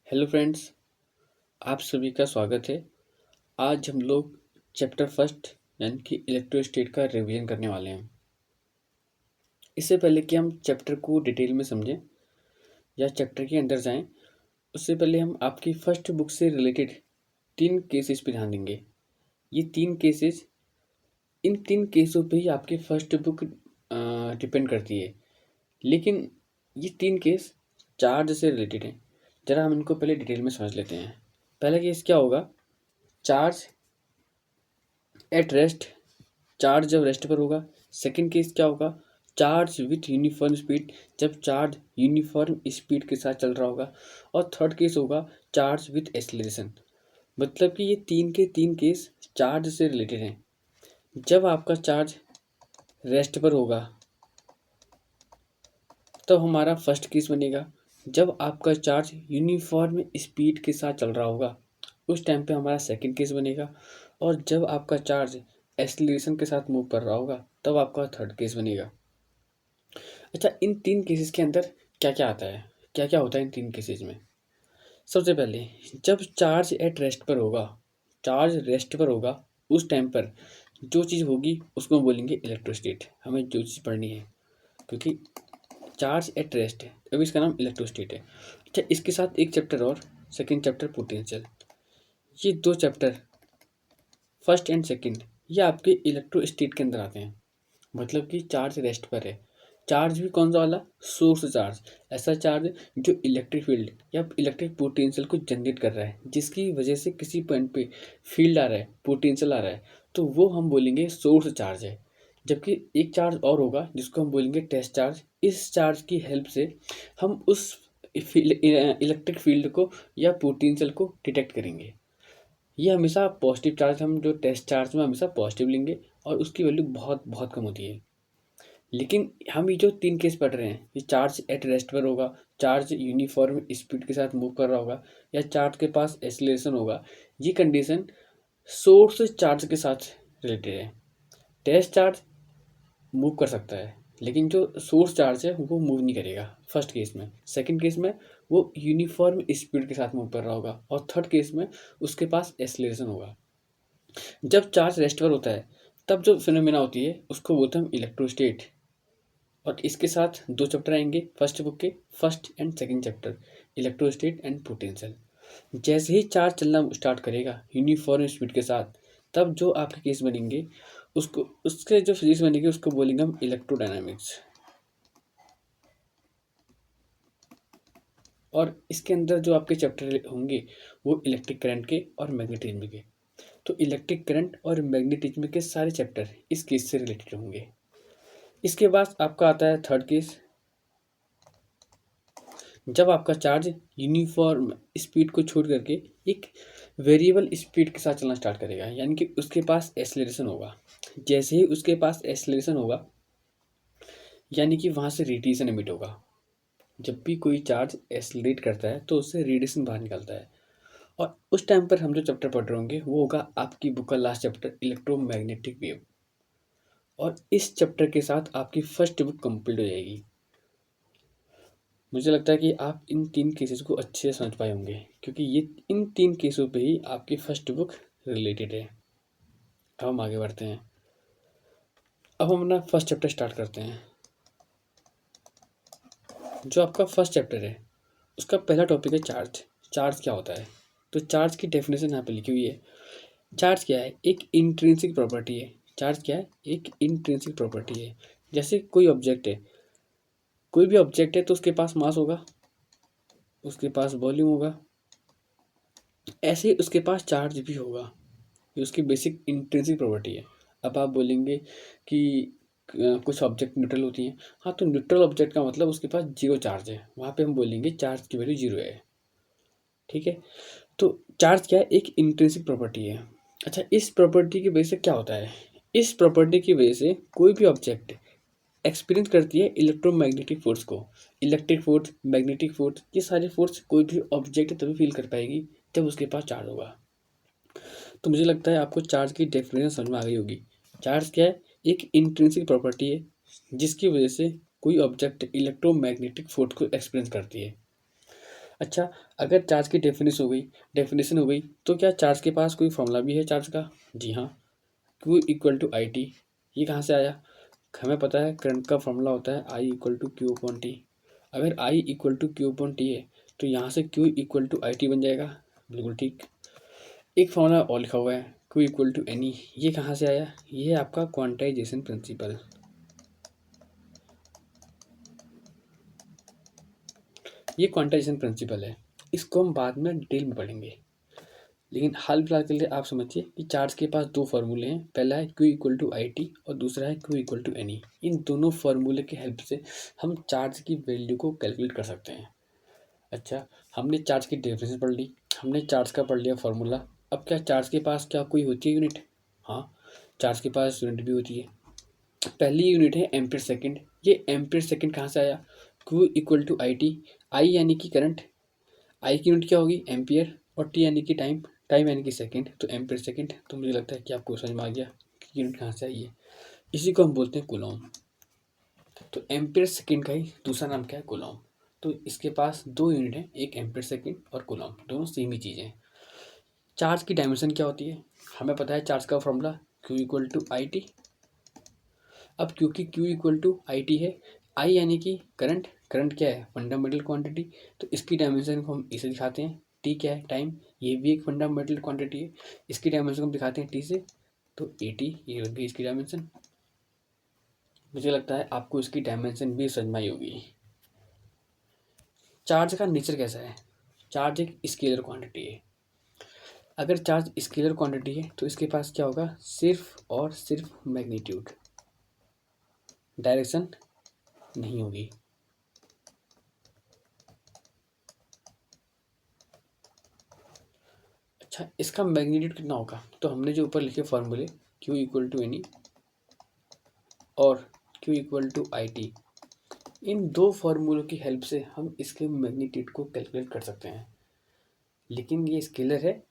Hello friends, आप सभी का स्वागत है। आज हम लोग चैप्टर फर्स्ट यानी कि इलेक्ट्रोस्टैटिक का रिवीजन करने वाले हैं। इससे पहले कि हम चैप्टर को डिटेल में समझें या चैप्टर के अंदर जाएं, उससे पहले हम आपकी फर्स्ट बुक से रिलेटेड 3 केसेस पे ध्यान देंगे। ये 3 केसेस, इन 3 केसों पे ही आपकी फर्स्ट बुक डिपेंड करती है। लेकिन ये 3 केस चार्ज से रिलेटेड हैं। ज़रा हम इनको पहले डिटेल में समझ लेते हैं। पहला केस क्या होगा? चार्ज एट रेस्ट, चार्ज जब रेस्ट पर होगा। सेकंड केस क्या होगा? चार्ज विथ यूनिफॉर्म स्पीड, जब चार्ज यूनिफॉर्म स्पीड के साथ चल रहा होगा। और थर्ड केस होगा चार्ज विथ एक्सेलरेशन। मतलब कि ये तीन के तीन केस चार्ज से रिलेटेड हैं। जब आपका चार्ज रेस्ट पर होगा तब हमारा फर्स्ट केस बनेगा। जब आपका चार्ज यूनिफॉर्म स्पीड के साथ चल रहा होगा उस टाइम पे हमारा सेकंड केस बनेगा। और जब आपका चार्ज एक्सेलरेशन के साथ मूव कर रहा होगा तब आपका थर्ड केस बनेगा। अच्छा, इन 3 केसेस के अंदर क्या-क्या आता है? क्या-क्या होता है इन 3 केसेस में? सबसे पहले, जब चार्ज एट रेस्ट पर होगा, चार्ज रेस्ट पर होगा, उस टाइम पर जो चीज़ होगी उसको हम बोलेंगे इलेक्ट्रोस्टैट। हमें जो चीज़ पढ़नी है, क्योंकि चार्ज एट रेस्ट है, अभी इसका नाम इलेक्ट्रोस्टैट है। अच्छा, इसके साथ एक चैप्टर और, सेकंड चैप्टर पोटेंशियल। ये 2 चैप्टर, फर्स्ट एंड सेकंड, ये आपके इलेक्ट्रोस्टैट के अंदर आते हैं। मतलब कि चार्ज रेस्ट पर है। चार्ज भी कौन सा वाला? Source charge. ऐसा चार्ज जो इलेक्ट्रिक फील्ड या इलेक्ट्रिक पोटेंशियल को जनरेट कर रहा है, जिसकी वजह से किसी पॉइंट पे फील्ड आ रहा है, पोटेंशियल आ रहा है, तो वो हम बोलेंगे सोर्स चार्ज है। जबकि एक चार्ज और होगा जिसको हम बोलेंगे टेस्ट चार्ज। इस चार्ज की हेल्प से हम उस फील्ड, इलेक्ट्रिक फील्ड को या पोटेंशियल को डिटेक्ट करेंगे। ये हमेशा पॉजिटिव चार्ज, हम जो टेस्ट चार्ज में हमेशा पॉजिटिव लेंगे और उसकी वैल्यू बहुत बहुत कम होती है। लेकिन हम ये जो 3 केस पढ़ रहे हैं, ये चार्ज एट रेस्ट पर होगा, चार्ज यूनिफॉर्म स्पीड के साथ मूव कर रहा होगा, या चार्ज के पास एक्सेलरेशन होगा। ये कंडीशन सोर्स चार्ज के साथ रिलेटेड है। टेस्ट चार्ज मूव कर सकता है, लेकिन जो सोर्स चार्ज है वो मूव नहीं करेगा फर्स्ट केस में। सेकंड केस में वो यूनिफॉर्म स्पीड के साथ मूव कर रहा होगा, और थर्ड केस में उसके पास एक्सेलरेशन होगा। जब चार्ज रेस्ट पर होता है तब जो फिनोमेना होती है उसको बोलते हैं हम इलेक्ट्रोस्टैट। और इसके साथ 2 चैप्टर आएंगे फर्स्ट बुक के, first and second chapter, electrostatics and potential. जैसे ही चार्ज चलना स्टार्ट करेगा यूनिफॉर्म स्पीड के साथ, तब जो आपके केस बनेंगे उसको, उसके जो फिजिक्स बनेगी उसको बोलेंगे हम इलेक्ट्रोडायनामिक्स। और इसके अंदर जो आपके चैप्टर होंगे वो इलेक्ट्रिक करंट के और मैग्नेटिज्म के। तो इलेक्ट्रिक करंट और मैग्नेटिज्म के सारे चैप्टर इस केस से रिलेटेड होंगे। इसके बाद आपका आता है थर्ड केस। जब आपका चार्ज यूनिफॉर्म स्पीड को छोड़ करके एक वेरिएबल स्पीड के साथ चलना स्टार्ट करेगा, यानी कि उसके पास एक्सेलरेशन होगा। जैसे ही उसके पास एक्सेलरेशन होगा, यानी कि वहाँ से रेडिएशन एमिट होगा। जब भी कोई चार्ज एक्सेलरेट करता है तो उससे रेडिएशन बाहर निकलता है। और उस टाइम पर हम जो चैप्टर पढ़ रहे होंगे वो होगा आपकी बुक का लास्ट चैप्टर, इलेक्ट्रोमैग्नेटिक वेव। और इस चैप्टर के साथ आपकी फर्स्ट बुक कंप्लीट हो जाएगी। मुझे लगता है कि आप इन 3 केसेस को अच्छे से समझ पाए होंगे, क्योंकि ये इन 3 केसों पे ही आपकी फर्स्ट बुक रिलेटेड है। अब हम आगे बढ़ते हैं। अब हम अपना फर्स्ट चैप्टर स्टार्ट करते हैं। जो आपका फर्स्ट चैप्टर है उसका पहला टॉपिक है चार्ज। चार्ज क्या होता है? तो चार्ज की डेफिनेशन यहाँ पे लिखी हुई है। चार्ज क्या है? एक इंट्रिंसिक प्रॉपर्टी है। चार्ज क्या है? एक इंट्रिंसिक प्रॉपर्टी है। जैसे कोई ऑब्जेक्ट है, कोई भी ऑब्जेक्ट है तो उसके पास मास होगा, उसके पास वॉल्यूम होगा, ऐसे ही उसके पास चार्ज भी होगा। ये उसकी बेसिक इंट्रिंसिक प्रॉपर्टी है। अब आप बोलेंगे कि कुछ ऑब्जेक्ट न्यूट्रल होती हैं। हाँ, तो न्यूट्रल ऑब्जेक्ट का मतलब उसके पास जीरो चार्ज है, वहाँ पे हम बोलेंगे चार्ज की वैल्यू जीरो है। ठीक है, तो चार्ज क्या है? एक इंट्रिंसिक प्रॉपर्टी है। अच्छा, इस प्रॉपर्टी की वजह से क्या होता है? इस प्रॉपर्टी की वजह से कोई भी ऑब्जेक्ट एक्सपीरियंस करती है इलेक्ट्रोमैग्नेटिक फोर्स को। इलेक्ट्रिक फोर्स, मैग्नेटिक फोर्स, ये सारे फोर्स कोई भी ऑब्जेक्ट तभी फील कर पाएगी जब उसके पास चार्ज होगा। तो मुझे लगता है आपको चार्ज की डेफिनेशन समझ में आ गई होगी। चार्ज क्या है? एक इंट्रिंसिक प्रॉपर्टी है जिसकी वजह से कोई ऑब्जेक्ट इलेक्ट्रोमैग्नेटिक फोर्स को एक्सपीरियंस करती है। अच्छा, अगर चार्ज की डेफिनेशन हो गई तो क्या चार्ज के पास कोई फॉर्मूला भी है चार्ज का? जी हाँ, Q equal to I T. ये कहाँ से आया? हमें पता है करंट का फॉर्मूला होता है I equal to Q upon T. अगर I equal to Q upon T है तो यहाँ से Q equal to I T बन जाएगा। बिल्कुल ठीक। एक फॉर्मूला और लिखा हुआ है Q equal to N E. ये कहाँ से आया? ये है आपका क्वांटाइजेशन प्रिंसिपल। ये क्वांटाइजेशन प्रिंसिपल है, इसको हम बाद में डिटेल में पढ़ेंगे। लेकिन हाल फिलहाल के लिए आप समझिए कि चार्ज के पास दो फार्मूले हैं। पहला है Q equal to I T और दूसरा है Q equal to N E. इन दोनों फार्मूले की हेल्प से हम चार्ज की वैल्यू को कैलकुलेट कर सकते हैं। अच्छा, हमने चार्ज की डेफिनेशन पढ़ ली, हमने चार्ज का पढ़ लिया फार्मूला। अब क्या चार्ज के पास क्या कोई होती है यूनिट? हाँ, चार्ज के पास यूनिट भी होती है। पहली यूनिट है एम्पीयर सेकंड। ये एम्पीयर सेकंड कहाँ से आया? Q equal to I T. I यानी कि करंट, आई की यूनिट क्या होगी? एम्पियर, और टी यानी कि टाइम, टाइम यानी कि सेकंड, तो एम्पियर सेकंड। तो मुझे लगता है कि आपको समझ में आ गया कि यूनिट कहाँ से आई है। इसी को हम बोलते हैं कूलॉम। तो एम्पियर सेकंड का ही दूसरा नाम क्या है? कूलॉम। तो इसके पास दो यूनिट है, एक एम्पियर सेकंड और कूलॉम, दोनों सेम ही चीज़ें हैं। चार्ज की डायमेंशन क्या होती है? हमें पता है चार्ज का formula Q equal to I T. अब क्योंकि Q equal to I T है, आई यानी कि करंट, करंट क्या है? Fundamental quantity. तो इसकी डायमेंशन को हम इसे दिखाते हैं। टी क्या है? टाइम। ये भी एक फंडामेंटल क्वांटिटी है, इसकी डायमेंशन को हम दिखाते हैं टी से। तो ए टी, ये लग गई इसकी डायमेंशन। मुझे लगता है आपको इसकी डायमेंशन भी समझ में आई होगी। चार्ज का नेचर कैसा है? चार्ज एक स्केलर क्वांटिटी है। अगर चार्ज स्केलर क्वांटिटी है तो इसके पास क्या होगा? सिर्फ और सिर्फ मैग्नीट्यूड, डायरेक्शन नहीं होगी। अच्छा, इसका मैग्नीट्यूड कितना होगा? तो हमने जो ऊपर लिखे फार्मूले Q equal to N E और Q equal to I T, इन दो फार्मूलों की हेल्प से हम इसके मैग्नीट्यूड को कैलकुलेट कर सकते हैं। लेकिन ये स्केलर है,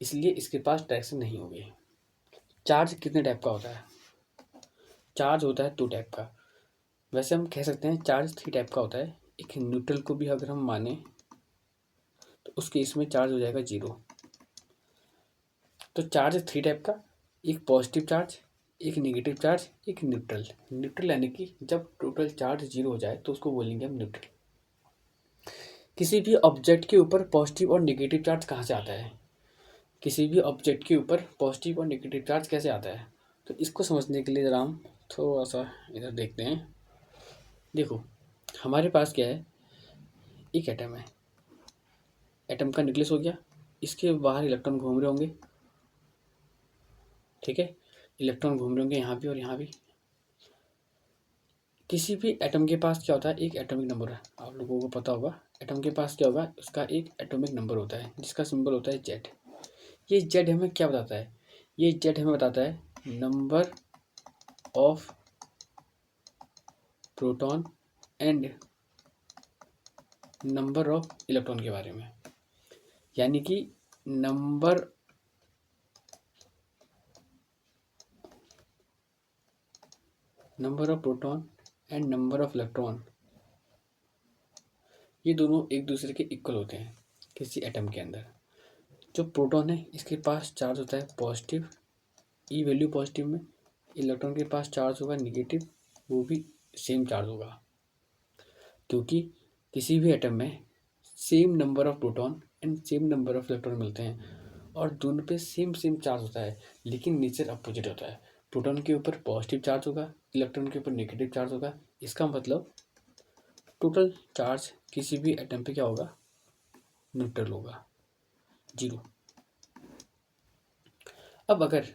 इसलिए इसके पास डायरेक्शन नहीं होगी। चार्ज कितने टाइप का होता है? चार्ज होता है दो टाइप का। वैसे हम कह सकते हैं चार्ज थ्री टाइप का होता है। एक न्यूट्रल को भी अगर हम माने तो उस केस में चार्ज हो जाएगा जीरो। तो चार्ज थ्री टाइप का, एक पॉजिटिव चार्ज, एक नेगेटिव चार्ज, एक न्यूट्रल। न्यूट्रल यानी कि जब टोटल चार्ज जीरो हो जाए तो उसको बोलेंगे हम न्यूट्रल। किसी भी ऑब्जेक्ट के ऊपर पॉजिटिव और नेगेटिव चार्ज कहाँ से आता है? किसी भी ऑब्जेक्ट के ऊपर पॉजिटिव और नेगेटिव चार्ज कैसे आता है? तो इसको समझने के लिए ज़रा हम थोड़ा सा इधर देखते हैं। देखो, हमारे पास क्या है? एक एटम है, एटम का न्यूक्लियस हो गया, इसके बाहर इलेक्ट्रॉन घूम रहे होंगे। ठीक है, इलेक्ट्रॉन घूम रहे होंगे यहाँ भी और यहाँ भी। किसी भी एटम के पास क्या होता है? एक एटॉमिक नंबर है। आप लोगों को पता होगा एटम के पास क्या होगा? उसका एक एटॉमिक नंबर होता है जिसका सिंबल होता है जेड। ये जेड हमें क्या बताता है? ये जेड हमें बताता है number of proton and number of electron के बारे में। यानी कि number of proton and number of electron, ये दोनों एक दूसरे के इक्वल होते हैं किसी एटम के अंदर। जो प्रोटॉन है इसके पास चार्ज होता है पॉजिटिव, ई वैल्यू पॉजिटिव में। इलेक्ट्रॉन के पास चार्ज होगा निगेटिव, वो भी सेम चार्ज होगा। क्योंकि किसी भी एटम में same number of proton and same number of electron मिलते हैं और दोनों पे सेम सेम चार्ज होता है, लेकिन नेचर अपोजिट होता है। प्रोटॉन के ऊपर पॉजिटिव चार्ज होगा, इलेक्ट्रॉन के ऊपर नेगेटिव चार्ज होगा। इसका मतलब टोटल चार्ज किसी भी एटम पे क्या होगा? न्यूट्रल होगा, जीरो। अब अगर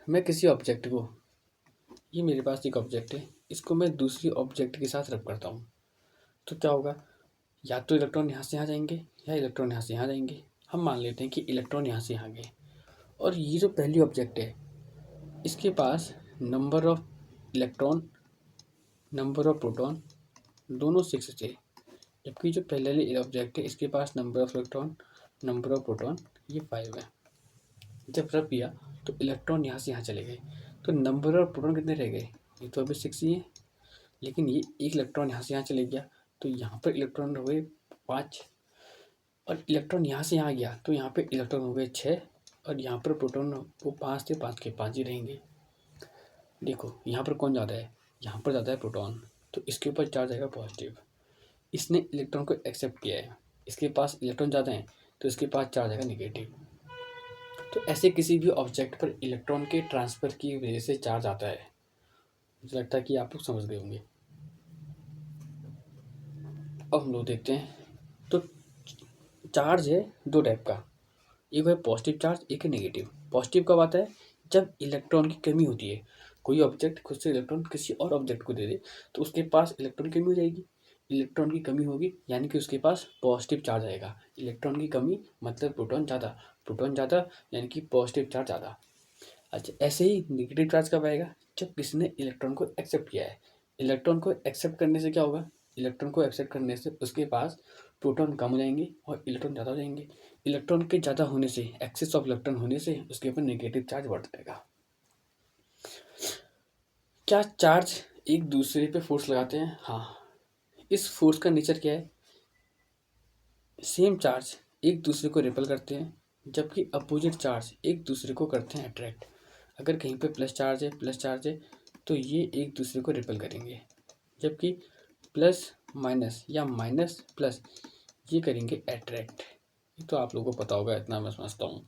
मैं किसी ऑब्जेक्ट को, ये मेरे पास एक ऑब्जेक्ट है, इसको मैं दूसरी ऑब्जेक्ट के साथ रब करता हूँ, तो क्या होगा? या तो इलेक्ट्रॉन यहाँ से यहाँ जाएंगे या इलेक्ट्रॉन यहाँ से यहाँ जाएंगे। हम मान लेते हैं कि इलेक्ट्रॉन यहाँ से यहाँ गए, और ये जो पहली ऑब्जेक्ट है इसके पास number of electron, number of proton दोनों 6 थे। जबकि जो पहले ऑब्जेक्ट है इसके पास number of electron, number of proton ये 5 है। जब रब किया तो इलेक्ट्रॉन यहाँ से यहाँ चले गए, तो नंबर ऑफ प्रोटॉन कितने रह गए? ये तो अभी 6 ही है, लेकिन ये एक इलेक्ट्रॉन यहाँ से यहाँ चले गया, तो यहाँ पर इलेक्ट्रॉन हो गए 5। और इलेक्ट्रॉन यहाँ से यहाँ गया तो यहाँ पे इलेक्ट्रॉन हो गए 6 और यहाँ पर प्रोटॉन वो 5 थे, 5 के 5 ही रहेंगे। देखो यहाँ पर कौन ज़्यादा है, यहाँ पर ज़्यादा है प्रोटॉन, तो इसके ऊपर चार्ज आएगा पॉजिटिव। इसने इलेक्ट्रॉन को एक्सेप्ट किया है, इसके पास इलेक्ट्रॉन ज़्यादा हैं तो इसके पास चार्ज आएगा नेगेटिव। तो ऐसे किसी भी ऑब्जेक्ट पर इलेक्ट्रॉन के ट्रांसफ़र की वजह से चार्ज आता है। मुझे लगता है कि आप लोग समझ गए होंगे। अब हम लोग देखते हैं, तो चार्ज है दो टाइप का, एक है पॉजिटिव चार्ज, एक है नेगेटिव। पॉजिटिव कब आता है, जब इलेक्ट्रॉन की कमी होती है। कोई ऑब्जेक्ट खुद से इलेक्ट्रॉन किसी और ऑब्जेक्ट को दे दे तो उसके पास इलेक्ट्रॉन की कमी हो जाएगी। इलेक्ट्रॉन की कमी होगी यानी कि उसके पास पॉजिटिव चार्ज आएगा। इलेक्ट्रॉन की कमी मतलब प्रोटॉन ज़्यादा, प्रोटॉन ज़्यादा यानी कि पॉजिटिव चार्ज ज़्यादा। अच्छा, ऐसे ही नेगेटिव चार्ज कब आएगा, जब किसी ने इलेक्ट्रॉन को एक्सेप्ट किया है। इलेक्ट्रॉन को एक्सेप्ट करने से क्या होगा, इलेक्ट्रॉन को एक्सेप्ट करने से उसके पास प्रोटॉन कम हो जाएंगे और इलेक्ट्रॉन ज़्यादा हो जाएंगे। इलेक्ट्रॉन के ज़्यादा होने से, एक्सेस ऑफ इलेक्ट्रॉन होने से उसके ऊपर नेगेटिव चार्ज बढ़ जाएगा। क्या चार्ज एक दूसरे पे फोर्स लगाते हैं? हाँ। इस फोर्स का नेचर क्या है, सेम चार्ज एक दूसरे को रिपेल करते हैं जबकि अपोजिट चार्ज एक दूसरे को करते हैं अट्रैक्ट। अगर कहीं पे प्लस चार्ज है तो ये एक दूसरे को रिपेल करेंगे, जबकि प्लस माइनस या माइनस प्लस ये करेंगे अट्रैक्ट। ये तो आप लोगों को पता होगा, इतना मैं समझता हूँ।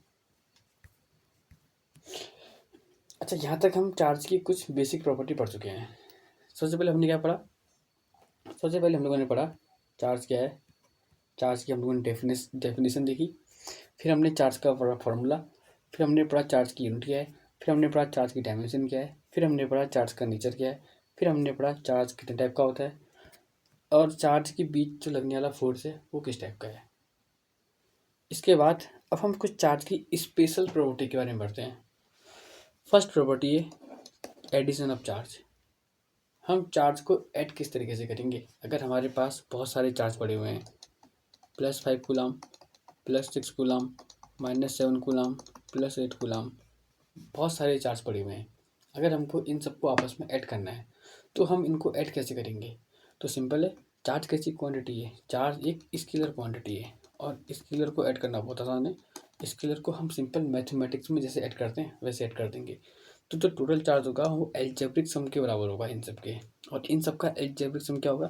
अच्छा, यहाँ तक हम चार्ज की कुछ बेसिक प्रॉपर्टी पढ़ चुके हैं। सबसे पहले हमने क्या पढ़ा, सबसे पहले हम लोगों ने पढ़ा चार्ज क्या है। चार्ज की हम लोगों ने डेफिनेशन देखी, फिर हमने चार्ज का पढ़ा फॉर्मूला, फिर हमने पढ़ा चार्ज की यूनिट क्या है, फिर हमने पढ़ा चार्ज की डायमेंशन क्या है, फिर हमने पढ़ा चार्ज का नेचर क्या है, फिर हमने पढ़ा चार्ज कितने टाइप का होता है और चार्ज के बीच जो लगने वाला फोर्स है वो किस टाइप का है। इसके बाद अब हम कुछ चार्ज की स्पेशल प्रॉपर्टी के बारे में पढ़ते हैं। फर्स्ट प्रॉपर्टी है एडिशन ऑफ चार्ज। हम चार्ज को ऐड किस तरीके से करेंगे, अगर हमारे पास बहुत सारे चार्ज पड़े हुए हैं, +5 कूलम, +6 कूलम, -7 कूलम, +8 कूलम, बहुत सारे चार्ज पड़े हुए हैं। अगर हमको इन सबको आपस में ऐड करना है तो हम इनको ऐड कैसे करेंगे, तो सिंपल है। चार्ज कैसी क्वांटिटी है, चार्ज एक स्केलर क्वांटिटी है और स्केलर को ऐड करना बहुत आसान है। स्केलर को हम सिंपल मैथमेटिक्स में जैसे ऐड करते हैं वैसे ऐड कर देंगे। तो जो टोटल चार्ज होगा वो एल्जेब्रिक सम के बराबर होगा इन सब के, और इन सब का एल्जेब्रिक सम क्या होगा,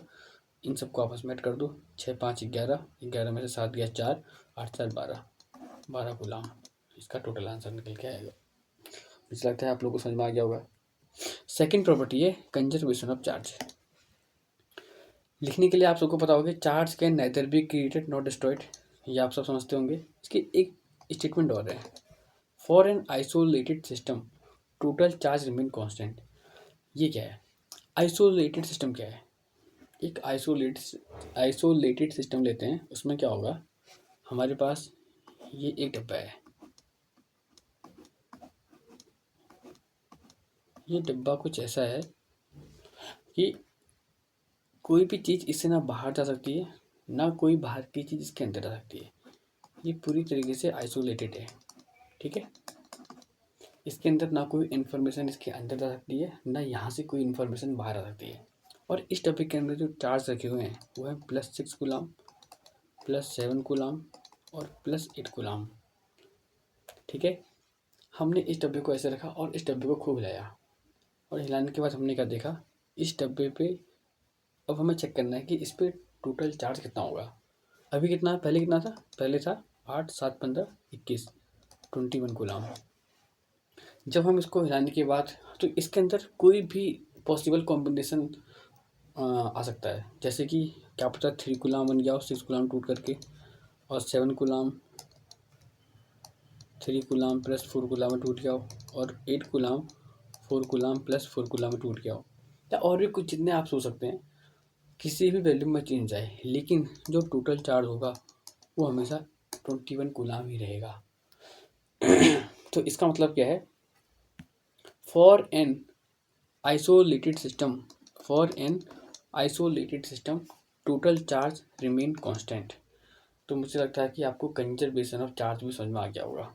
इन सबको आपस में ऐड कर दो। 6 5 11, 11 में से 7 गया 4, 8 4 12, 12 गुलाम। इसका टोटल आंसर निकल के आएगा। मुझे लगता है आप लोगों को समझ में आ गया होगा। सेकंड प्रॉपर्टी है कंजर्वेशन ऑफ चार्ज। लिखने के लिए आप सबको पता होगा charge can neither be created not destroyed, ये आप सब समझते होंगे। इसकी एक स्टेटमेंट और है, for an isolated system total charge remain constant. ये क्या है, आइसोलेटेड सिस्टम क्या है, एक आइसोलेटेड सिस्टम लेते हैं, उसमें क्या होगा, हमारे पास ये एक डब्बा है, ये डब्बा कुछ ऐसा है कि कोई भी चीज़ इससे ना बाहर जा सकती है ना कोई बाहर की चीज़ इसके अंदर जा सकती है। ये पूरी तरीके से आइसोलेटेड है, ठीक है। इसके अंदर ना कोई इन्फॉर्मेशन इसके अंदर जा सकती है ना यहाँ से कोई इन्फॉर्मेशन बाहर आ सकती है। और इस डब्बे के अंदर जो चार्ज रखे हुए हैं वो है +6 कूलम, +7 कूलम और +8 कूलम, ठीक है। हमने इस डब्बे को ऐसे रखा और इस डब्बे को खूब हिलाया, और हिलाने के बाद हमने क्या देखा, इस डब्बे पे अब हमें चेक करना है कि इस पे टोटल चार्ज कितना होगा। अभी कितना, पहले कितना था, पहले था 8 7 15 21, 21 कूलम। जब हम इसको हिलाने के बाद तो इसके अंदर कोई भी पॉसिबल कॉम्बिनेशन आ सकता है, जैसे कि क्या पता 3 कूलम बन गया और 6 कूलम टूट करके, और 7 कूलम 3 कूलम +4 कूलम में टूट गया हो, और 8 कूलम 4 कूलम +4 कूलम में टूट गया हो, या और भी कुछ जितने आप सोच सकते हैं। किसी भी वैल्यू में चेंज आए लेकिन जो टोटल चार्ज होगा वो हमेशा 21 कूलम ही रहेगा। तो इसका मतलब क्या है, for an isolated system, for an isolated system total charge remain constant. तो मुझे लगता है कि आपको कंजर्वेशन ऑफ चार्ज भी समझ में आ गया होगा।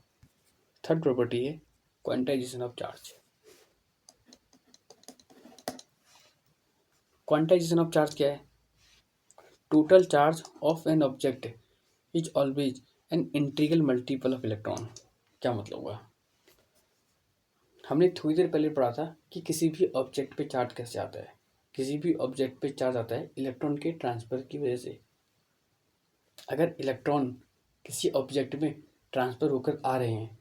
थर्ड प्रॉपर्टी है quantization of charge. Quantization of charge क्या है, total charge of an object is always an integral multiple of electron. क्या मतलब हुआ? हमने थोड़ी देर पहले पढ़ा था कि किसी भी ऑब्जेक्ट पे चार्ज कैसे आता है। किसी भी ऑब्जेक्ट पे चार्ज आता है इलेक्ट्रॉन के ट्रांसफ़र की वजह से। अगर इलेक्ट्रॉन किसी ऑब्जेक्ट में ट्रांसफ़र होकर आ रहे हैं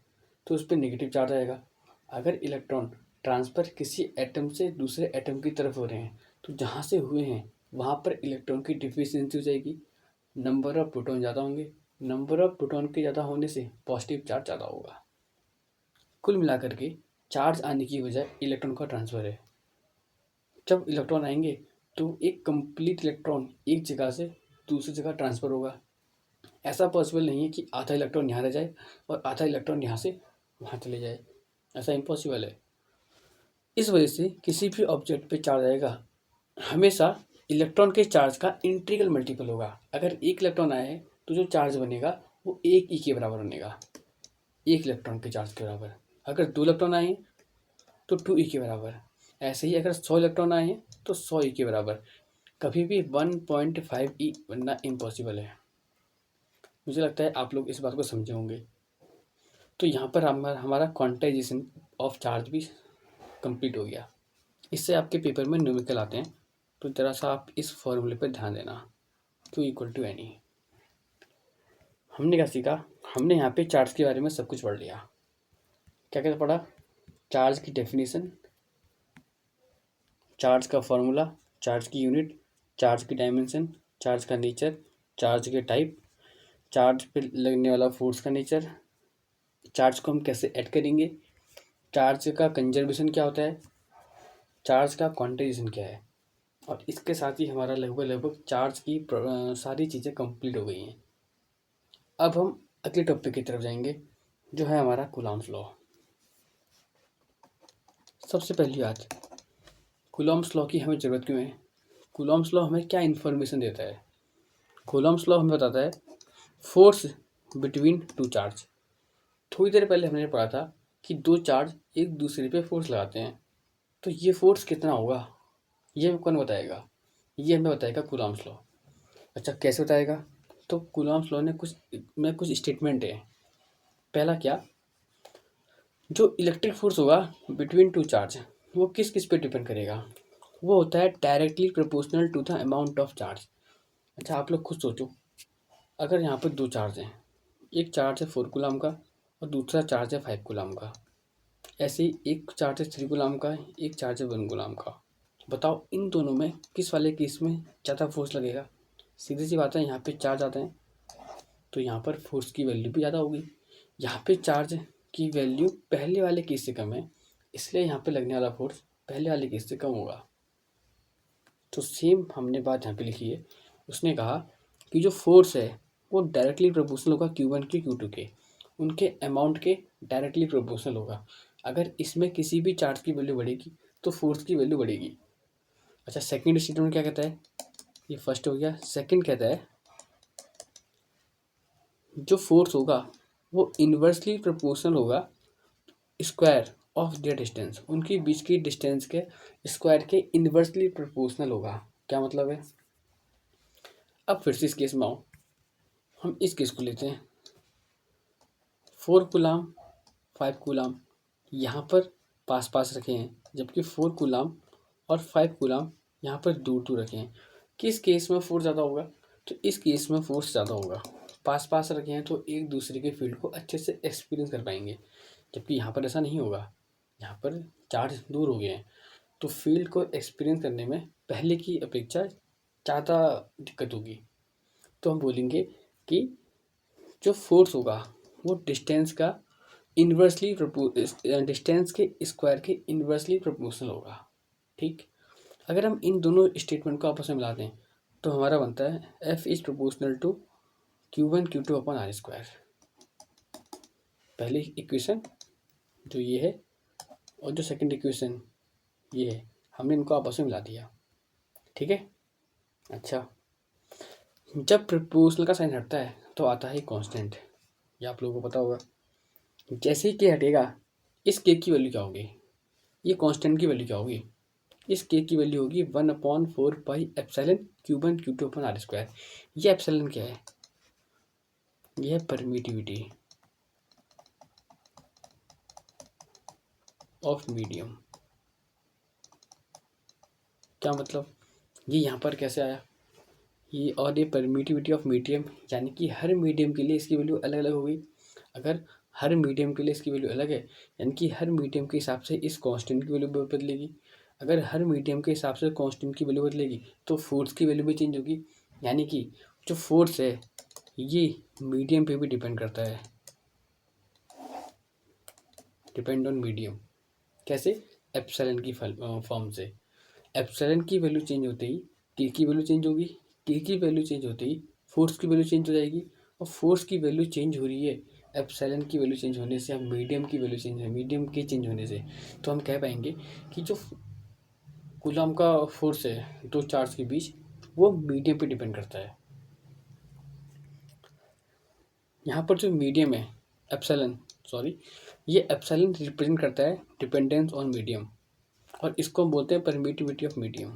तो उस पर नेगेटिव चार्ज आएगा। अगर इलेक्ट्रॉन ट्रांसफ़र किसी एटम से दूसरे एटम की तरफ हो रहे हैं तो जहाँ से हुए हैं वहाँ पर इलेक्ट्रॉन की डिफिशियंसी हो जाएगी, नंबर ऑफ प्रोटॉन ज़्यादा होंगे। नंबर ऑफ प्रोटॉन के ज़्यादा होने से पॉजिटिव चार्ज ज़्यादा होगा। कुल मिलाकर के चार्ज आने की वजह इलेक्ट्रॉन का ट्रांसफ़र है। जब इलेक्ट्रॉन आएंगे तो एक कंप्लीट इलेक्ट्रॉन एक जगह से दूसरी जगह ट्रांसफ़र होगा। ऐसा पॉसिबल नहीं है कि आधा इलेक्ट्रॉन यहाँ रह जाए और आधा इलेक्ट्रॉन यहाँ से वहाँ चले जाए, ऐसा इम्पॉसिबल है। इस वजह से किसी भी ऑब्जेक्ट पे चार्ज आएगा हमेशा इलेक्ट्रॉन के चार्ज का इंटीग्रल मल्टीपल होगा। अगर एक इलेक्ट्रॉन आया है तो जो चार्ज बनेगा वो एक ई के बराबर बनेगा, एक इलेक्ट्रॉन के चार्ज के बराबर। अगर दो इलेक्ट्रॉन आए हैं तो टू ई के बराबर। ऐसे ही अगर 100 इलेक्ट्रॉन आए हैं तो 100 ई के बराबर। कभी भी 1.5 ई बनना इम्पॉसिबल है। मुझे लगता है आप लोग इस बात को समझे होंगे। तो यहाँ पर हमारा क्वांटाइजेशन ऑफ चार्ज भी कंप्लीट हो गया। इससे आपके पेपर में न्यूमेरिकल आते हैं तो ज़रा सा आप इस फॉर्मूले पर ध्यान देना, Q equal to N E. हमने क्या सीखा? हमने यहाँ पे चार्ज के बारे में सब कुछ पढ़ लिया। क्या क्या पढ़ा? चार्ज की डेफिनेशन, चार्ज का फॉर्मूला, चार्ज की यूनिट, चार्ज की डायमेंशन, चार्ज का नेचर, चार्ज के टाइप, चार्ज पे लगने वाला फोर्स का नेचर, चार्ज को हम कैसे ऐड करेंगे, चार्ज का कंजर्वेशन क्या होता है, चार्ज का क्वांटाइजेशन क्या है। और इसके साथ ही हमारा लगभग चार्ज की सारी चीज़ें कंप्लीट हो गई हैं। अब हम अगले टॉपिक की तरफ जाएंगे जो है हमारा कूलॉम्स लॉ। सबसे पहली बात, कूलॉम्स लॉ की हमें ज़रूरत क्यों है? कूलॉम्स लॉ हमें क्या इन्फॉर्मेशन देता है? कूलॉम्स लॉ हमें बताता है फोर्स बिटवीन टू चार्ज। थोड़ी देर पहले हमने पढ़ा था कि दो चार्ज एक दूसरे पे फोर्स लगाते हैं तो ये फोर्स कितना होगा ये हमें कौन बताएगा? ये हमें बताएगा कूलॉम्स लॉ। अच्छा, कैसे बताएगा? तो कूलॉम्स लॉ ने कुछ स्टेटमेंट है। पहला क्या, जो इलेक्ट्रिक फोर्स होगा बिटवीन टू चार्ज वो किस किस पे डिपेंड करेगा? वो होता है directly proportional to the amount of charge. अच्छा, आप लोग खुद सोचो, अगर यहाँ पर दो चार्ज हैं, एक चार्ज है 4 कूलम का और दूसरा चार्ज है 5 कूलम का। ऐसे ही एक चार्ज है 3 कूलम का, एक चार्ज है 1 कूलम का। बताओ इन दोनों में किस वाले केस में ज़्यादा फोर्स लगेगा? सीधी सी बात है, यहाँ पे चार्ज आते हैं तो यहाँ पर फोर्स की वैल्यू भी ज़्यादा होगी। यहाँ पे चार्ज की वैल्यू पहले वाले केस से कम है, इसलिए यहाँ पे लगने वाला फोर्स पहले वाले केस से कम होगा। तो सेम हमने बात यहाँ पे लिखी है। उसने कहा कि जो फोर्स है वो डायरेक्टली प्रोपोर्शनल होगा Q1 के Q2 के, उनके अमाउंट के डायरेक्टली प्रोपोर्शनल होगा। अगर इसमें किसी भी चार्ज की वैल्यू बढ़ेगी तो फोर्स की वैल्यू बढ़ेगी। अच्छा, सेकेंड स्टेटमेंट क्या कहता है? ये फर्स्ट हो गया। सेकेंड कहता है जो फोर्स होगा वो इन्वर्सली प्रोपोर्शनल होगा स्क्वायर ऑफ देयर डिस्टेंस, उनके बीच की डिस्टेंस के स्क्वायर के इन्वर्सली प्रोपोर्शनल होगा। क्या मतलब है? अब फिर से इस केस में आओ, हम इस केस को लेते हैं। 4 कूलम 5 कूलम यहाँ पर पास पास रखे हैं, जबकि 4 कूलम और 5 कूलम यहाँ पर दूर दूर रखे हैं। किस केस में फोर्स ज़्यादा होगा? तो इस केस में फोर्स ज़्यादा होगा। पास पास रखे हैं तो एक दूसरे के फील्ड को अच्छे से एक्सपीरियंस कर पाएंगे, जबकि यहाँ पर ऐसा नहीं होगा। यहाँ पर चार्ज दूर हो गए हैं तो फील्ड को एक्सपीरियंस करने में पहले की अपेक्षा ज़्यादा दिक्कत होगी। तो हम बोलेंगे कि जो फोर्स होगा वो डिस्टेंस का इन्वर्सली डिस्टेंस के स्क्वायर के इन्वर्सली प्रोपोर्शनल होगा। ठीक, अगर हम इन दोनों स्टेटमेंट को आपस में मिला दें तो हमारा बनता है F is proportional to Q1 Q2 upon R square. पहली इक्वेशन जो ये है और जो सेकंड इक्वेशन ये है, हमने इनको आपस में मिला दिया। ठीक है। अच्छा, जब प्रोपोर्शनल का साइन हटता है तो आता है कांस्टेंट, ये आप लोगों को पता होगा। जैसे ही के हटेगा इस के की वैल्यू क्या होगी? ये कांस्टेंट की वैल्यू क्या होगी? इस के की वैल्यू होगी 1/4 pi epsilon Q1 Q2 upon R square. ये एप्सिलॉन क्या है? यह परमिटिविटी ऑफ मीडियम। क्या मतलब, ये यहाँ पर कैसे आया ये, और ये परमिटिविटी ऑफ मीडियम यानी कि हर मीडियम के लिए इसकी वैल्यू अलग अलग होगी। अगर हर मीडियम के लिए इसकी वैल्यू अलग है यानी कि हर मीडियम के हिसाब से इस कांस्टेंट की वैल्यू बदलेगी। अगर हर मीडियम के हिसाब से कांस्टेंट की वैल्यू बदलेगी तो फोर्स की वैल्यू भी चेंज होगी। यानी कि जो फोर्स है ये मीडियम पे भी डिपेंड करता है, डिपेंड ऑन मीडियम। कैसे? एप्सिलॉन की फॉर्म से। एप्सिलॉन की वैल्यू चेंज होते ही के की वैल्यू चेंज होगी, के की वैल्यू चेंज होते ही फोर्स की वैल्यू चेंज हो जाएगी, और फोर्स की वैल्यू चेंज हो रही है एप्सिलॉन की वैल्यू चेंज होने से, हम मीडियम की वैल्यू चेंज है मीडियम के चेंज होने से। तो हम कह पाएंगे कि जो कूलॉम का फोर्स है दो चार्ज के बीच, वो मीडियम पे डिपेंड करता है। यहाँ पर जो मीडियम है एप्सिलॉन, सॉरी, ये एप्सिलॉन रिप्रेजेंट करता है डिपेंडेंस ऑन मीडियम, और इसको हम बोलते हैं परमिटिविटी ऑफ मीडियम।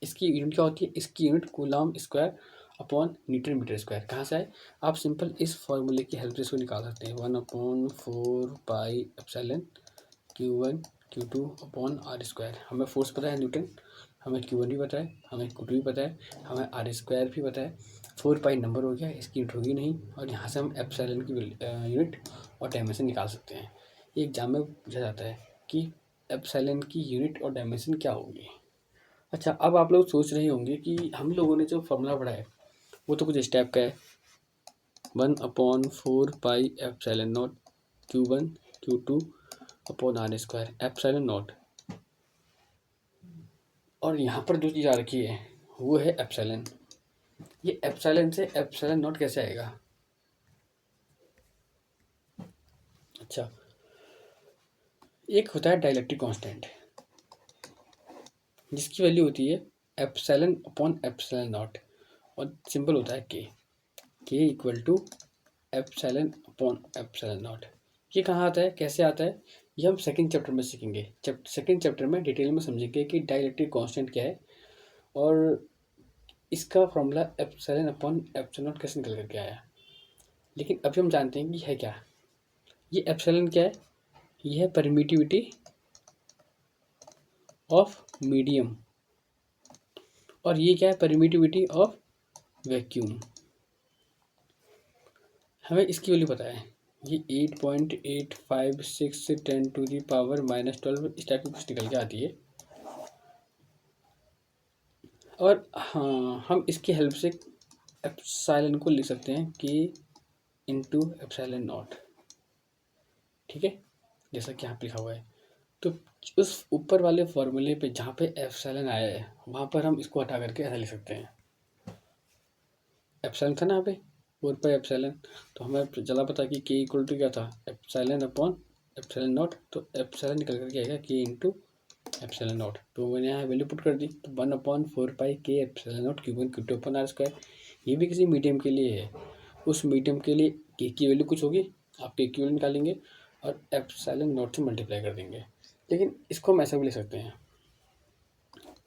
इसकी यूनिट क्या होती है? इसकी unit coulomb square upon newton metre square. कहाँ से आए? आप सिंपल इस फॉर्मूले की हेल्प से इसको निकाल सकते हैं। 1/4 pi epsilon Q1 Q2 upon R square. हमें फोर्स पता है न्यूटन, हमें Q1 भी पता है, हमें Q2 भी पता है, हमें आर स्क्वायर भी पता है। 4 पाई नंबर हो गया, इसकी यूनिट होगी नहीं, और यहाँ से हम एप्सिलॉन की यूनिट और डायमेंशन निकाल सकते हैं। ये एग्जाम में पूछा जाता है कि एप्सिलॉन की यूनिट और डायमेंशन क्या होगी। अच्छा, अब आप लोग सोच रहे होंगे कि हम लोगों ने जो फॉर्मूला पढ़ा है वो तो कुछ स्टेप का है। 1/4 pi epsilon not Q1 Q2 upon R square epsilon not, और यहाँ पर जो चीज़ आ रखी है वो है एप्सिलॉन। ये एप्सिलॉन से एप्सिलॉन नॉट कैसे आएगा? अच्छा, एक होता है डाइलेक्ट्रिक कांस्टेंट जिसकी वैल्यू होती है एप्सिलॉन अपॉन एप्सिलॉन नॉट, और सिंपल होता है K equal to epsilon upon epsilon not. ये कहाँ आता है, कैसे आता है, ये हम सेकंड चैप्टर में सीखेंगे। सेकंड चैप्टर में डिटेल में समझेंगे कि डाइलेक्ट्रिक कांस्टेंट क्या है, और इसका formula epsilon upon epsilon not कैसे निकल करके आया। लेकिन अभी हम जानते हैं कि है क्या। ये एप्सिलॉन क्या है? ये है परमिटिविटी ऑफ मीडियम, और ये क्या है? Permittivity of vacuum. हमें इसकी वैल्यू पता है, ये 8.856 10⁻⁻12 इस टाइप की कुछ निकल के आती है। और हाँ, हम इसकी हेल्प से एप्सिलॉन को लिख सकते हैं कि इंटू एप्सिलॉन नॉट, ठीक है, जैसा कि यहाँ पे लिखा हुआ है। तो उस ऊपर वाले फॉर्मूले पे जहाँ पे एप्सिलॉन आया है वहाँ पर हम इसको हटा करके ऐसा लिख सकते हैं। एप्सिलॉन था ना यहाँ पे 4 पाई एप्सिलॉन, तो हमें चला पता कि के इक्वल टू क्या था, एप्सिलॉन अपॉन एप्सिलॉन नॉट। तो एप्सिलॉन निकल करके आएगा के इंटू एप्सिलॉन नॉट। तो मैंने यहाँ वैल्यू पुट कर दी, तो 1/4 pi K epsilon not Q1 Q2 upon R square. ये भी किसी मीडियम के लिए है, उस मीडियम के लिए के की वैल्यू कुछ होगी, आप के की वैल्यू निकालेंगे और एप्सिलॉन नॉट से मल्टीप्लाई कर देंगे। लेकिन इसको हम ऐसा भी ले सकते हैं,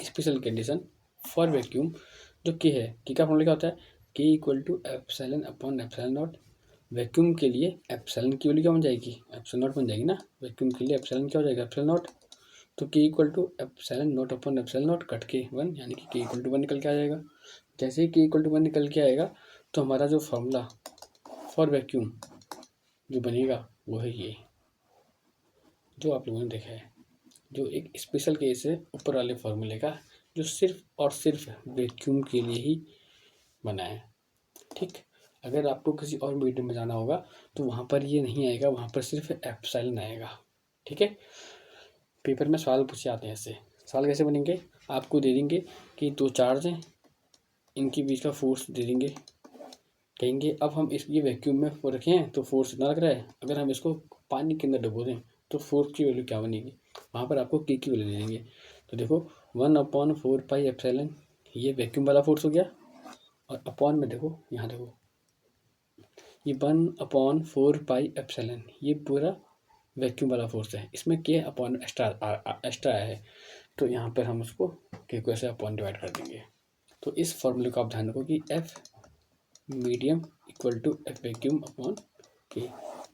स्पेशल कंडीशन फॉर वैक्यूम। जो के है, के का फॉर्मूला क्या होता है, K equal to epsilon upon epsilon not. Vacuum के लिए एप्सिलॉन की वैल्यू क्या बन जाएगी, एप्सिलॉन नॉट बन जाएगी ना। वैक्यूम के लिए एप्सिलॉन क्या हो जाएगा, एप्सिलॉन नॉट। तो K equal to epsilon not upon epsilon not cut के 1, यानी कि के इक्वल टू 1 निकल के आ जाएगा। जैसे ही के इक्वल टू 1 निकल के आएगा तो हमारा जो फॉर्मूला फॉर वैक्यूम जो बनेगा वो है ये जो आप लोगों ने देखा है, जो एक स्पेशल केस है ऊपर वाले फॉर्मूले का, जो सिर्फ और सिर्फ वैक्यूम के लिए ही बना है। ठीक, अगर आपको किसी और मीडियम में जाना होगा तो वहाँ पर ये नहीं आएगा, वहाँ पर सिर्फ एप्सिलॉन आएगा। ठीक है, पेपर में सवाल पूछे जाते हैं ऐसे। सवाल कैसे बनेंगे, आपको दे देंगे कि दो चार्ज हैं, इनके बीच का फोर्स दे देंगे, कहेंगे अब हम इस ये वैक्यूम में रखे हैं तो फोर्स इतना लग रहा है, अगर हम इसको पानी के अंदर डुबो दें तो फोर्स की वैल्यू क्या बनेगी, वहाँ पर आपको के की वैल्यू दे देंगे। तो देखो 1/4 पाई एप्सिलॉन, ये वैक्यूम वाला फोर्स हो गया, और अपॉन में देखो, यहाँ देखो ये 1/4 पाई एप्सिलॉन, ये पूरा वैक्यूम वाला फोर्स है, इसमें के अपॉन एक्स्ट्रा आया है, तो यहाँ पर हम उसको के को ऐसे अपॉन डिवाइड कर देंगे। तो इस फॉर्मूले को आप ध्यान रखो कि F medium equal to F vacuum upon K,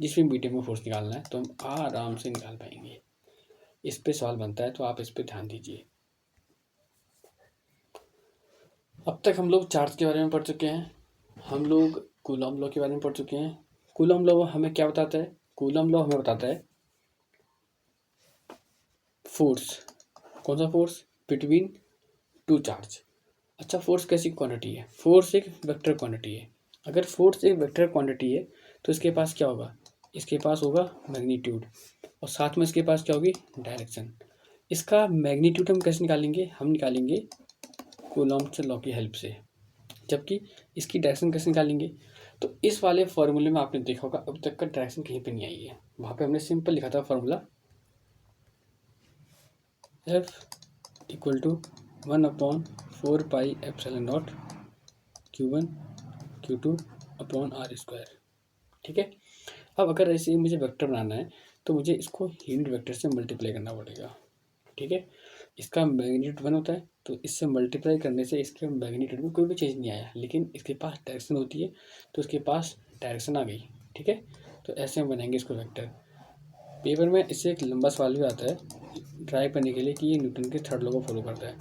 जिसमें मीडियम में फोर्स निकालना है तो हम आराम से निकाल पाएंगे। इस पे सवाल बनता है तो आप इस पे ध्यान दीजिए। अब तक हम लोग चार्ज के बारे में पढ़ चुके हैं, हम लोग कूलॉम लॉ के बारे में पढ़ चुके हैं। कूलॉम लॉ हमें क्या बताता है? कूलॉम लॉ हमें बताता है फोर्स, कौन सा फोर्स? Between two charge. अच्छा, फोर्स कैसी क्वांटिटी है? फोर्स एक वेक्टर क्वांटिटी है। अगर फोर्स एक वेक्टर क्वांटिटी है तो इसके पास क्या होगा? इसके पास होगा मैग्नीट्यूड, और साथ में इसके पास क्या होगी? डायरेक्शन। इसका मैग्नीट्यूड हम कैसे निकालेंगे? हम निकालेंगे कूलॉम्स लॉ की हेल्प से। जबकि इसकी डायरेक्शन कैसे निकालेंगे? तो इस वाले फॉर्मूले में आपने देखा होगा अब तक का डायरेक्शन कहीं पे नहीं आई है। वहाँ पे हमने सिंपल लिखा था formula F equal to 1/4πε0 Q1 Q2 upon R square. ठीक है। अब अगर ऐसे ही मुझे वेक्टर बनाना है तो मुझे इसको यूनिट वेक्टर से मल्टीप्लाई करना पड़ेगा। ठीक है। इसका मैग्नीट्यूड 1 होता है तो इससे मल्टीप्लाई करने से इसके मैग्नीट्यूड में कोई भी चेंज नहीं आया, लेकिन इसके पास डायरेक्शन होती है तो इसके पास डायरेक्शन आ गई। ठीक है। तो ऐसे हम बनाएंगे इसको वेक्टर। पेपर में इससे एक लंबा सवाल भी आता है ट्राई करने के लिए कि ये न्यूटन के थर्ड लॉ को फॉलो करता है।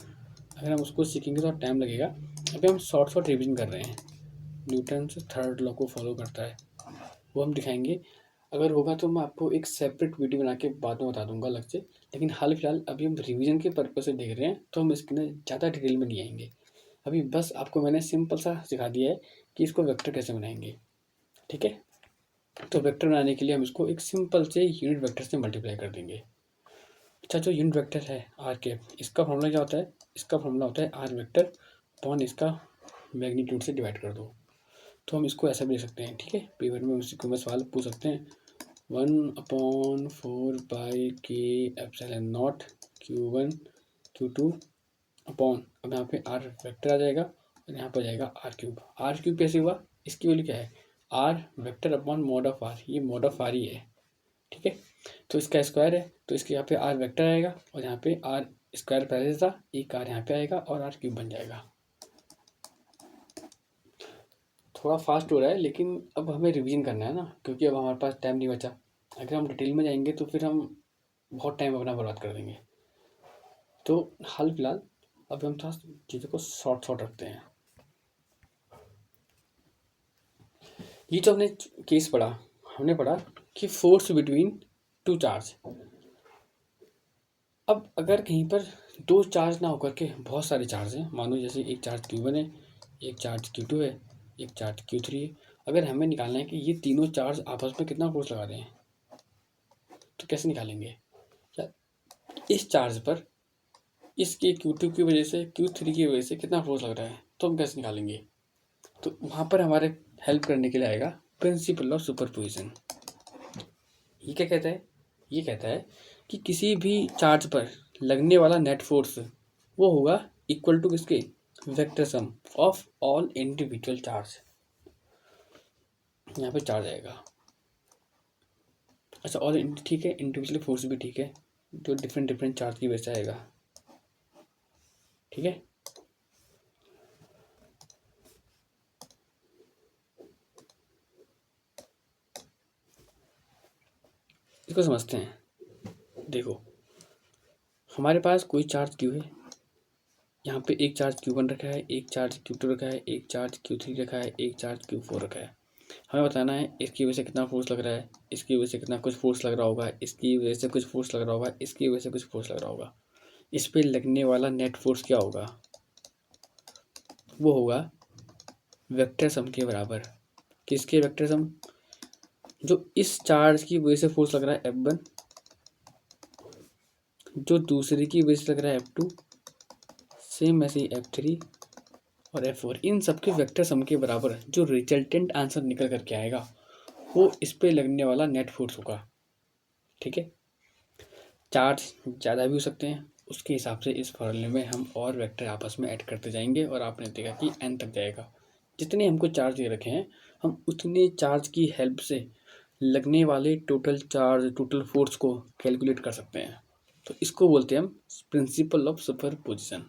अगर हम उसको सीखेंगे तो टाइम लगेगा। अभी हम शॉर्ट रिविजन कर रहे हैं। न्यूटन से थर्ड लॉ को फॉलो करता है वो हम दिखाएंगे। अगर होगा तो मैं आपको एक सेपरेट वीडियो बना के बाद में बता दूंगा अलग से, लेकिन हाल फिलहाल अभी हम रिवीजन के पर्पज से देख रहे हैं तो हम इसके अंदर ज़्यादा डिटेल में नहीं आएंगे। अभी बस आपको मैंने सिंपल सा सिखा दिया है कि इसको वेक्टर कैसे बनाएंगे। ठीक है। तो वेक्टर बनाने के लिए हम इसको एक सिंपल से यूनिट वेक्टर से मल्टीप्लाई कर देंगे। अच्छा, जो यूनिट वेक्टर है आर के, इसका फॉर्मूला क्या होता है? इसका फॉर्मूला होता है आर वेक्टर अपॉन इसका मैग्नीट्यूड से डिवाइड कर दो। तो हम इसको ऐसा भी लिख सकते हैं। ठीक है। पेपर में उसी को सवाल पूछ सकते हैं 1/4πk∈0 Q1 Q2 अपॉन, अब यहाँ पे आर वेक्टर आ जाएगा और यहाँ पर जाएगा आर क्यूब। आर क्यूब कैसे हुआ? इसकी वैल्यू क्या है? R vector upon mod of R, ये मॉड ऑफ आर ही है। ठीक है। तो इसका स्क्वायर है तो इसके यहाँ पे आर वेक्टर आएगा और यहाँ पे आर स्क्वायर पहले से था, एक आर यहाँ पे आएगा और आर क्यूब बन जाएगा। थोड़ा फास्ट हो रहा है लेकिन अब हमें रिवीजन करना है ना, क्योंकि अब हमारे पास टाइम नहीं बचा। अगर हम डिटेल में जाएंगे तो फिर हम बहुत टाइम अपना बर्बाद कर देंगे। तो हाल फिलहाल अब हम थोड़ा चीज़ों को शॉर्ट रखते हैं। ये जो हमने केस पढ़ा, हमने पढ़ा कि फोर्स बिटवीन टू चार्ज। अब अगर कहीं पर दो चार्ज ना होकर के बहुत सारे चार्ज हैं, मानो जैसे एक चार्ज Q1 है, एक चार्ज Q2 है, एक चार्ज Q3 है। अगर हमें निकालना है कि ये तीनों चार्ज आपस में कितना फोर्स लगा रहे हैं तो कैसे निकालेंगे? या इस चार्ज पर इसके Q2 की वजह से Q3 की वजह से कितना फोर्स लग रहा है तो हम कैसे निकालेंगे? तो वहाँ पर हमारे हेल्प करने के लिए आएगा प्रिंसिपल ऑफ सुपरपोजिशन। ये क्या कहता है? ये कहता है कि किसी भी चार्ज पर लगने वाला नेट फोर्स वो होगा इक्वल टू किसके? Vector sum of all individual charge. यहाँ पे चार्ज आएगा। अच्छा, ऑल ठीक है, इंडिविजुअल फोर्स भी ठीक है, जो डिफरेंट चार्ज की वजह से आएगा। ठीक है। इसको समझते हैं। देखो, हमारे पास कोई चार्ज क्यू है, यहाँ पे एक चार्ज Q1 रखा है, एक चार्ज Q2 रखा है, एक चार्ज Q3 रखा है, एक चार्ज Q4 रखा है। हमें बताना है इसकी वजह से कितना फोर्स लग रहा है, इसकी वजह से कितना कुछ फोर्स लग रहा होगा, इसकी वजह से कुछ फोर्स लग रहा होगा, इसकी वजह से कुछ फोर्स लग रहा होगा। इस पर लगने वाला नेट फोर्स क्या होगा? वो होगा वेक्टर सम के बराबर। किसके वेक्टर सम? जो इस चार्ज की वजह से फोर्स लग रहा है F1, जो दूसरे की वजह से लग रहा है F2, सेम ऐसे ही F3 और F4, इन सबके वेक्टर सम के बराबर जो रिजल्टेंट आंसर निकल करके आएगा वो इस पे लगने वाला नेट फोर्स होगा। ठीक है। चार्ज ज़्यादा भी हो सकते हैं, उसके हिसाब से इस फॉर्मूले में हम और वेक्टर आपस में ऐड करते जाएंगे और आपने देखा कि n तक जाएगा। जितने हमको चार्ज दे रखे हैं हम उतने चार्ज की हेल्प से लगने वाले टोटल चार्ज, टोटल फोर्स को कैलकुलेट कर सकते हैं। तो इसको बोलते हैं हम प्रिंसिपल ऑफ सुपरपोजिशन।